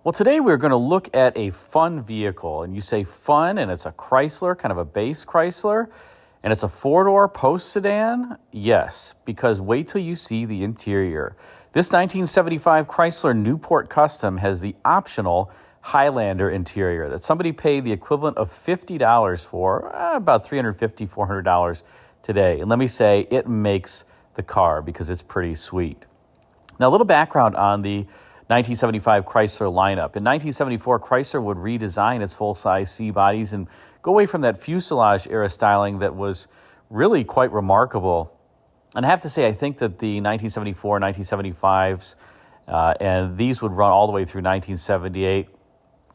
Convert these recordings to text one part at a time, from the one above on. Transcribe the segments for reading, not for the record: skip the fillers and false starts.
Well, today we're going to look at a fun vehicle, and you say fun, and it's a Chrysler, kind of a base Chrysler, and it's a four-door post sedan? Yes, because wait till you see the interior. This 1975 Chrysler Newport Custom has the optional Highlander interior that somebody paid the equivalent of $50 for, about $350, $400 today. And let me say, it makes the car because it's pretty sweet. Now, a little background on the 1975 Chrysler lineup. In 1974, Chrysler would redesign its full-size C-bodies and go away from that fuselage-era styling that was really quite remarkable. And I have to say, I think that the 1974, 1975s, and these would run all the way through 1978.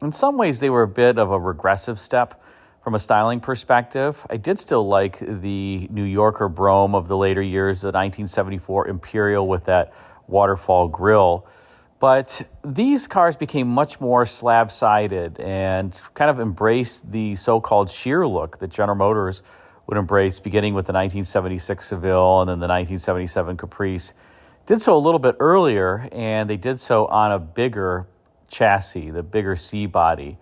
In some ways, they were a bit of a regressive step from a styling perspective. I did still like the New Yorker Brougham of the later years, the 1974 Imperial with that waterfall grille. But these cars became much more slab-sided and kind of embraced the so-called sheer look that General Motors would embrace, beginning with the 1976 Seville and then the 1977 Caprice. Did so a little bit earlier, and they did so on a bigger chassis, the bigger C-body.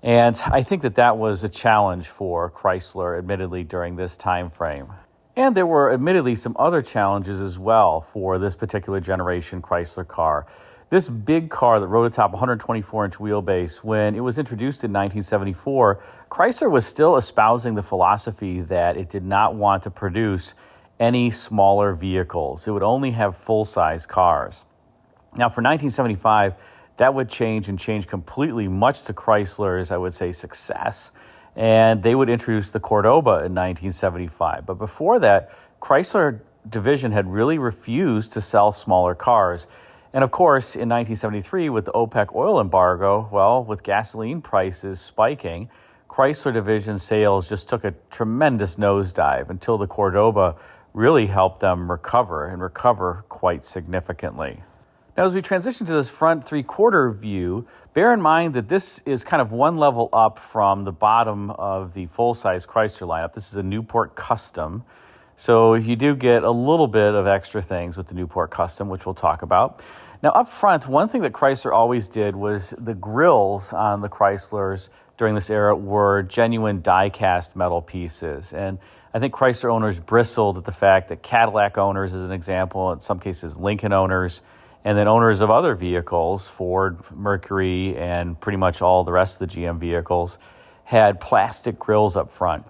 And I think that that was a challenge for Chrysler, admittedly, during this time frame. And there were admittedly some other challenges as well for this particular generation Chrysler car. This big car that rode atop 124-inch wheelbase, when it was introduced in 1974, Chrysler was still espousing the philosophy that it did not want to produce any smaller vehicles. It would only have full-size cars. Now, for 1975, that would change and change completely, much to Chrysler's, I would say, success. And they would introduce the Cordoba in 1975. But before that, Chrysler division had really refused to sell smaller cars. And of course, in 1973, with the OPEC oil embargo, well, with gasoline prices spiking, Chrysler division sales just took a tremendous nosedive until the Cordoba really helped them recover and recover quite significantly. Now, as we transition to this front three-quarter view, bear in mind that this is kind of one level up from the bottom of the full-size Chrysler lineup. This is a Newport Custom. So you do get a little bit of extra things with the Newport Custom, which we'll talk about. Now, up front, one thing that Chrysler always did was the grills on the Chryslers during this era were genuine die-cast metal pieces. And I think Chrysler owners bristled at the fact that Cadillac owners, as an example, in some cases Lincoln owners, and then owners of other vehicles, Ford, Mercury, and pretty much all the rest of the GM vehicles, had plastic grills up front.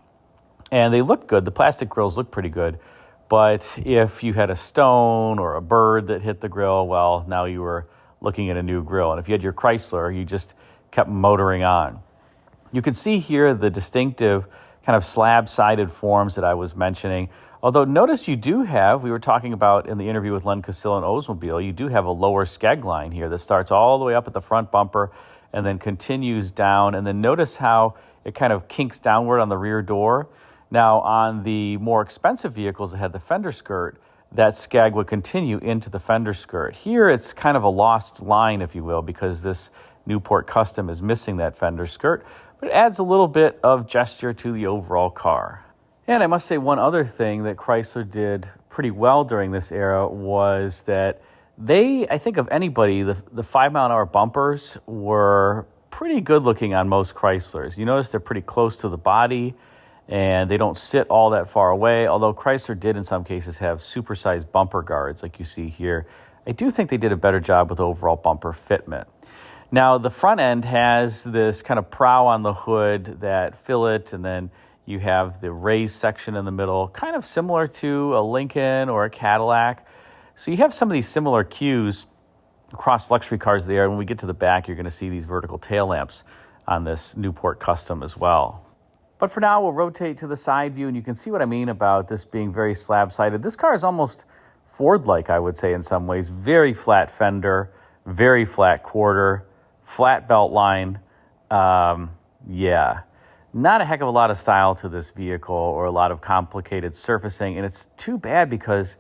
And they looked good. The plastic grills looked pretty good. But if you had a stone or a bird that hit the grill, well, now you were looking at a new grill. And if you had your Chrysler, you just kept motoring on. You can see here the distinctive kind of slab-sided forms that I was mentioning. Although notice you do have, we were talking about in the interview with Len Casillo and Oldsmobile, you do have a lower skeg line here that starts all the way up at the front bumper and then continues down. And then notice how it kind of kinks downward on the rear door. Now, on the more expensive vehicles that had the fender skirt, that skeg would continue into the fender skirt. Here, it's kind of a lost line, if you will, because this Newport Custom is missing that fender skirt, but it adds a little bit of gesture to the overall car. And I must say one other thing that Chrysler did pretty well during this era was that they, I think of anybody, the 5-mile-an-hour bumpers were pretty good looking on most Chryslers. You notice they're pretty close to the body, and they don't sit all that far away, although Chrysler did in some cases have supersized bumper guards like you see here. I do think they did a better job with overall bumper fitment. Now, the front end has this kind of prow on the hood that fillet, and then you have the raised section in the middle, kind of similar to a Lincoln or a Cadillac. So you have some of these similar cues across luxury cars there. And when we get to the back, you're going to see these vertical tail lamps on this Newport Custom as well. But for now, we'll rotate to the side view, and you can see what I mean about this being very slab-sided. This car is almost Ford-like, I would say, in some ways. Very flat fender, very flat quarter, flat belt line. Yeah, not a heck of a lot of style to this vehicle or a lot of complicated surfacing, and it's too bad because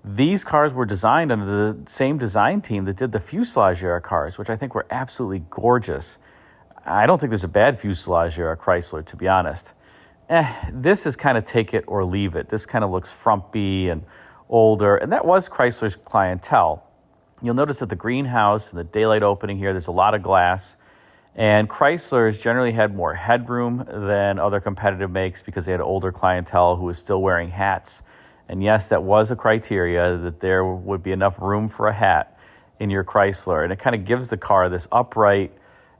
these cars were designed under the same design team that did the fuselage-era cars, which I think were absolutely gorgeous. I don't think there's a bad fuselage-era Chrysler, to be honest. This is kind of take it or leave it. This kind of looks frumpy and older, and that was Chrysler's clientele. You'll notice that the greenhouse and the daylight opening here, there's a lot of glass. And Chryslers generally had more headroom than other competitive makes because they had older clientele who was still wearing hats. And yes, that was a criteria that there would be enough room for a hat in your Chrysler. And it kind of gives the car this upright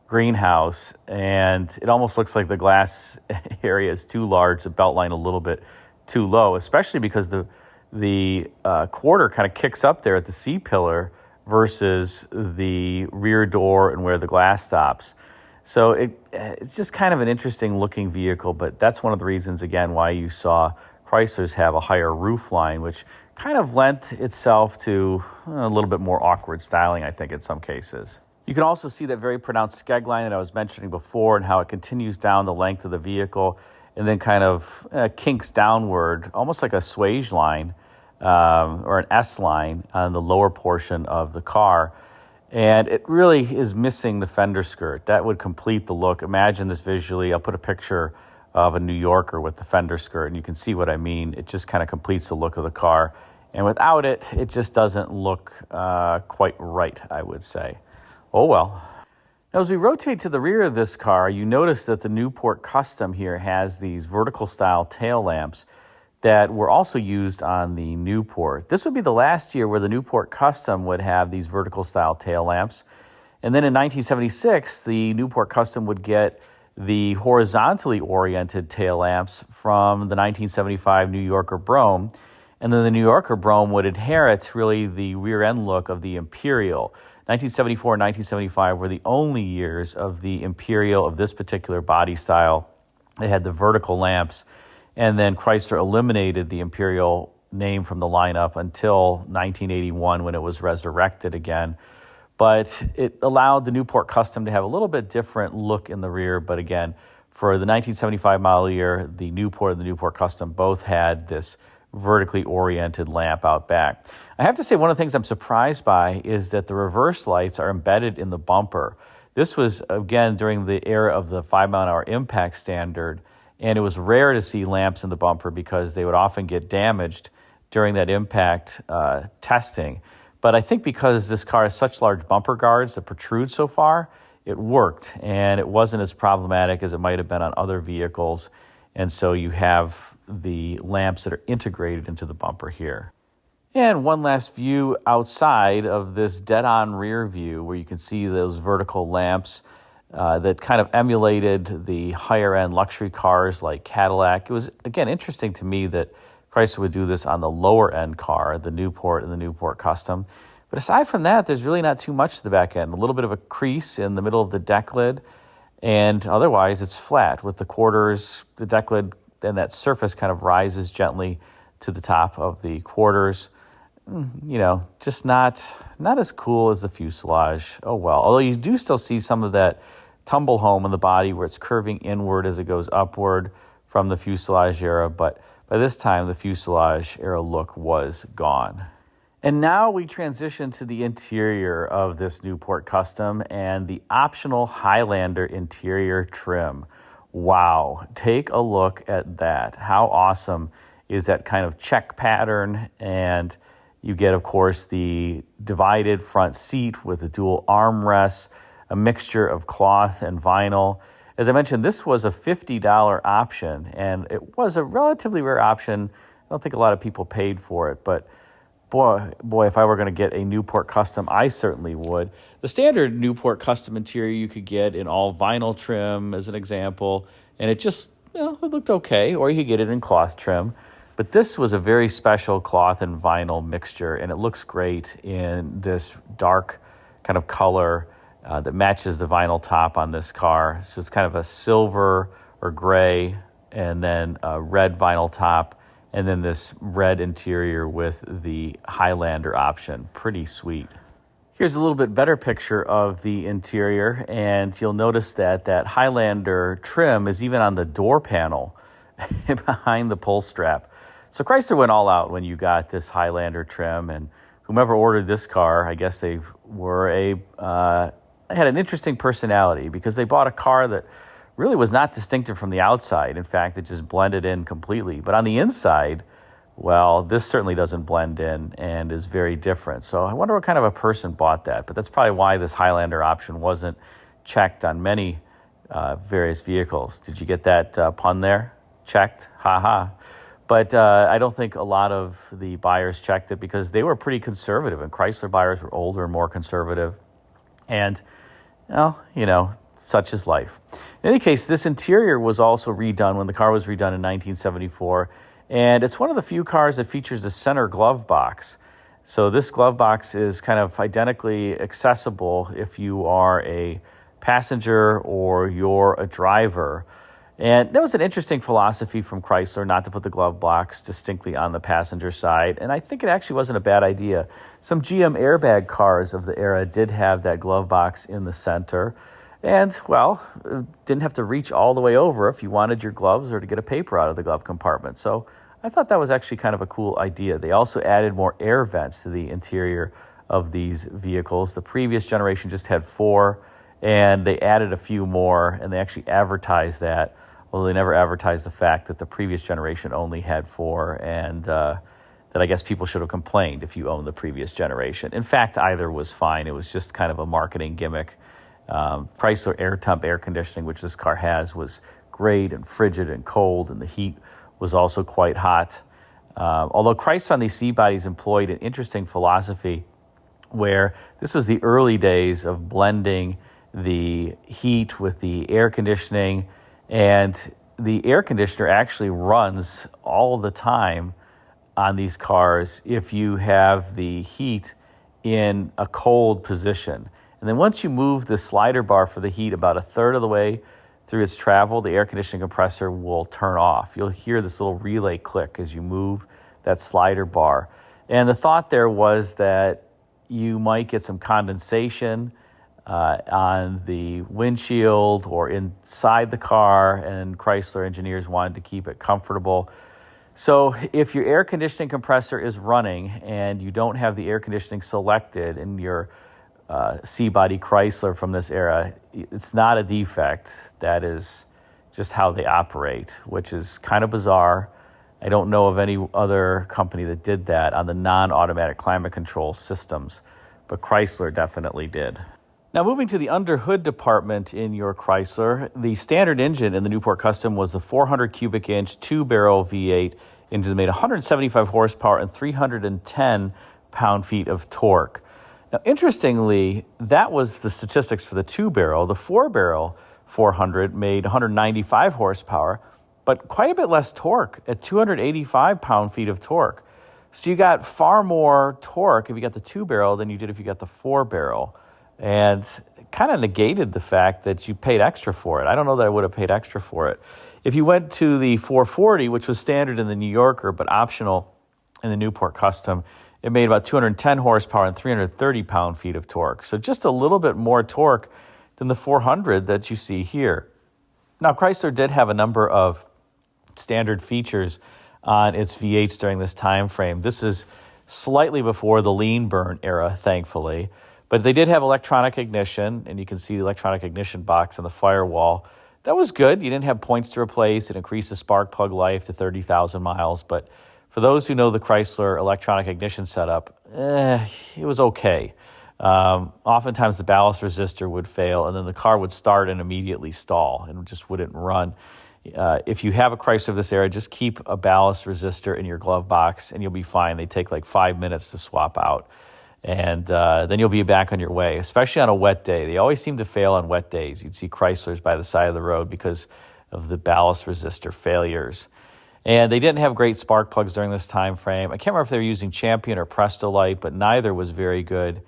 greenhouse, and it almost looks like the glass area is too large, the belt line a little bit too low, especially because the quarter kind of kicks up there at the C-pillar versus the rear door and where the glass stops. So it's just kind of an interesting looking vehicle, but that's one of the reasons, again, why you saw Chryslers have a higher roof line, which kind of lent itself to a little bit more awkward styling, I think, in some cases. You can also see that very pronounced skeg line that I was mentioning before and how it continues down the length of the vehicle and then kind of kinks downward, almost like a swage line or an S line on the lower portion of the car. And it really is missing the fender skirt. That would complete the look. Imagine this visually. I'll put a picture of a New Yorker with the fender skirt, and you can see what I mean. It just kind of completes the look of the car. And without it, it just doesn't look quite right, I would say. Oh, well. Now, as we rotate to the rear of this car, you notice that the Newport Custom here has these vertical style tail lamps that were also used on the Newport. This would be the last year where the Newport Custom would have these vertical style tail lamps. And then in 1976, the Newport Custom would get the horizontally oriented tail lamps from the 1975 New Yorker Brougham. And then the New Yorker Brougham would inherit really the rear end look of the Imperial. 1974 and 1975 were the only years of the Imperial of this particular body style. They had the vertical lamps, and then Chrysler eliminated the Imperial name from the lineup until 1981 when it was resurrected again. But it allowed the Newport Custom to have a little bit different look in the rear. But again, for the 1975 model year, the Newport and the Newport Custom both had this vertically oriented lamp out back. I have to say, one of the things I'm surprised by is that the reverse lights are embedded in the bumper. This was, again, during the era of the 5-mile-an-hour impact standard, and it was rare to see lamps in the bumper because they would often get damaged during that impact testing. But I think because this car has such large bumper guards that protrude so far, it worked, and it wasn't as problematic as it might have been on other vehicles. And so you have the lamps that are integrated into the bumper here. And one last view outside of this dead-on rear view where you can see those vertical lamps that kind of emulated the higher-end luxury cars like Cadillac. It was, again, interesting to me that Chrysler would do this on the lower-end car, the Newport and the Newport Custom. But aside from that, there's really not too much to the back end. A little bit of a crease in the middle of the deck lid, and otherwise it's flat with the quarters, the deck lid, and that surface kind of rises gently to the top of the quarters. You know, just not as cool as the fuselage. Oh well. Although you do still see some of that tumble home in the body where it's curving inward as it goes upward from the fuselage era, but by this time the fuselage era look was gone. And now we transition to the interior of this Newport Custom and the optional Highlander interior trim. Wow, take a look at that. How awesome is that kind of check pattern? And you get, of course, the divided front seat with the dual armrests, a mixture of cloth and vinyl. As I mentioned, this was a $50 option, and it was a relatively rare option. I don't think a lot of people paid for it, but boy, if I were going to get a Newport Custom, I certainly would. The standard Newport Custom interior you could get in all vinyl trim, as an example, and it just, it looked okay, or you could get it in cloth trim. But this was a very special cloth and vinyl mixture, and it looks great in this dark kind of color that matches the vinyl top on this car. So it's kind of a silver or gray, and then a red vinyl top, and then this red interior with the Highlander option. Pretty sweet. Here's a little bit better picture of the interior, and you'll notice that that Highlander trim is even on the door panel behind the pull strap. So Chrysler went all out when you got this Highlander trim, and whomever ordered this car, I guess they were had an interesting personality because they bought a car that really was not distinctive from the outside. In fact, it just blended in completely. But on the inside, Well, this certainly doesn't blend in and is very different. So I wonder what kind of a person bought that. But that's probably why this Highlander option wasn't checked on many various vehicles. Did you get that pun there? Checked? Ha ha. But I don't think a lot of the buyers checked it because they were pretty conservative, and Chrysler buyers were older and more conservative. And, well, such is life. In any case, this interior was also redone when the car was redone in 1974. And it's one of the few cars that features a center glove box. So this glove box is kind of identically accessible if you are a passenger or you're a driver. And that was an interesting philosophy from Chrysler not to put the glove box distinctly on the passenger side. And I think it actually wasn't a bad idea. Some GM airbag cars of the era did have that glove box in the center. And, well, didn't have to reach all the way over if you wanted your gloves or to get a paper out of the glove compartment. So I thought that was actually kind of a cool idea. They also added more air vents to the interior of these vehicles. The previous generation just had 4, and they added a few more, and they actually advertised that. Well, they never advertised the fact that the previous generation only had 4, and that I guess people should have complained if you owned the previous generation. In fact, either was fine. It was just kind of a marketing gimmick. Chrysler air temp air conditioning, which this car has, was great and frigid and cold, and the heat was also quite hot. Although Chrysler on these C-bodies employed an interesting philosophy where this was the early days of blending the heat with the air conditioning, and the air conditioner actually runs all the time on these cars if you have the heat in a cold position. And then once you move the slider bar for the heat about a third of the way through its travel, the air conditioning compressor will turn off. You'll hear this little relay click as you move that slider bar. And the thought there was that you might get some condensation on the windshield or inside the car, and Chrysler engineers wanted to keep it comfortable. So if your air conditioning compressor is running and you don't have the air conditioning selected in your C-body Chrysler from this era, it's not a defect. That is just how they operate, which is kind of bizarre. I don't know of any other company that did that on the non-automatic climate control systems, but Chrysler definitely did. Now, moving to the under-hood department in your Chrysler, the standard engine in the Newport Custom was the 400 cubic inch 2-barrel V8 engine that made 175 horsepower and 310 pound-feet of torque. Now, interestingly, that was the statistics for the 2-barrel. The 4-barrel 400 made 195 horsepower, but quite a bit less torque at 285 pound-feet of torque. So you got far more torque if you got the 2-barrel than you did if you got the 4-barrel. And kind of negated the fact that you paid extra for it. I don't know that I would have paid extra for it. If you went to the 440, which was standard in the New Yorker but optional in the Newport Custom, it made about 210 horsepower and 330 pound-feet of torque. So just a little bit more torque than the 400 that you see here. Now, Chrysler did have a number of standard features on its V8s during this time frame. This is slightly before the lean burn era, thankfully. But they did have electronic ignition, and you can see the electronic ignition box on the firewall. That was good. You didn't have points to replace. It increased the spark plug life to 30,000 miles. But for those who know the Chrysler electronic ignition setup, it was okay. Oftentimes the ballast resistor would fail, and then the car would start and immediately stall and just wouldn't run. If you have a Chrysler of this era, just keep a ballast resistor in your glove box, and you'll be fine. They take like 5 minutes to swap out. And then you'll be back on your way, especially on a wet day. They always seem to fail on wet days. You'd see Chryslers by the side of the road because of the ballast resistor failures. And they didn't have great spark plugs during this time frame. I can't remember if they were using Champion or Prestolite, but neither was very good.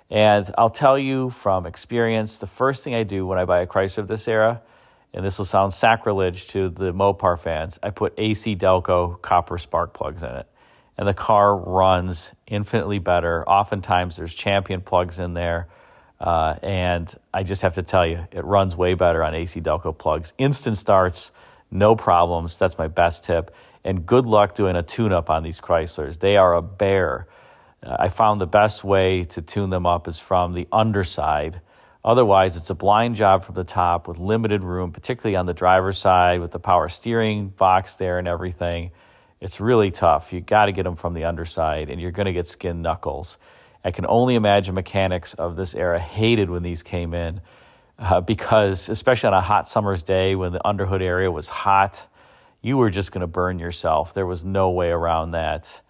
And I'll tell you from experience, the first thing I do when I buy a Chrysler of this era, and this will sound sacrilege to the Mopar fans, I put AC Delco copper spark plugs in it. And the car runs infinitely better. Oftentimes there's Champion plugs in there. And I just have to tell you, it runs way better on AC Delco plugs. Instant starts, no problems. That's my best tip. And good luck doing a tune-up on these Chryslers. They are a bear. I found the best way to tune them up is from the underside. Otherwise, it's a blind job from the top with limited room, particularly on the driver's side with the power steering box there and everything. It's really tough. You got to get them from the underside, and you're going to get skinned knuckles. I can only imagine mechanics of this era hated when these came in because, especially on a hot summer's day when the underhood area was hot, you were just going to burn yourself. There was no way around that.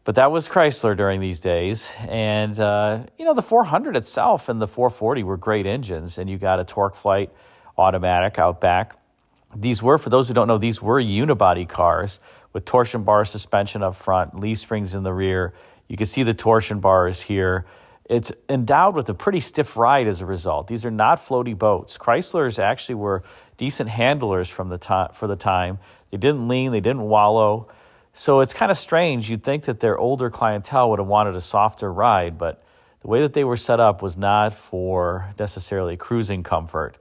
But that was Chrysler during these days. And, the 400 itself and the 440 were great engines, and you got a torque flight automatic out back. These were, for those who don't know, these were unibody cars with torsion bar suspension up front, leaf springs in the rear. You can see the torsion bars here. It's endowed with a pretty stiff ride as a result. These are not floaty boats. Chryslers actually were decent handlers for the time. They didn't lean, they didn't wallow. So it's kind of strange. You'd think that their older clientele would have wanted a softer ride, but the way that they were set up was not for necessarily cruising comfort.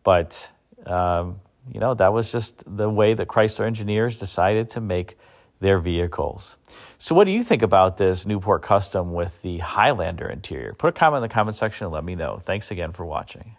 But, that was just the way that Chrysler engineers decided to make their vehicles. So what do you think about this Newport Custom with the Highlander interior? Put a comment in the comment section and let me know. Thanks again for watching.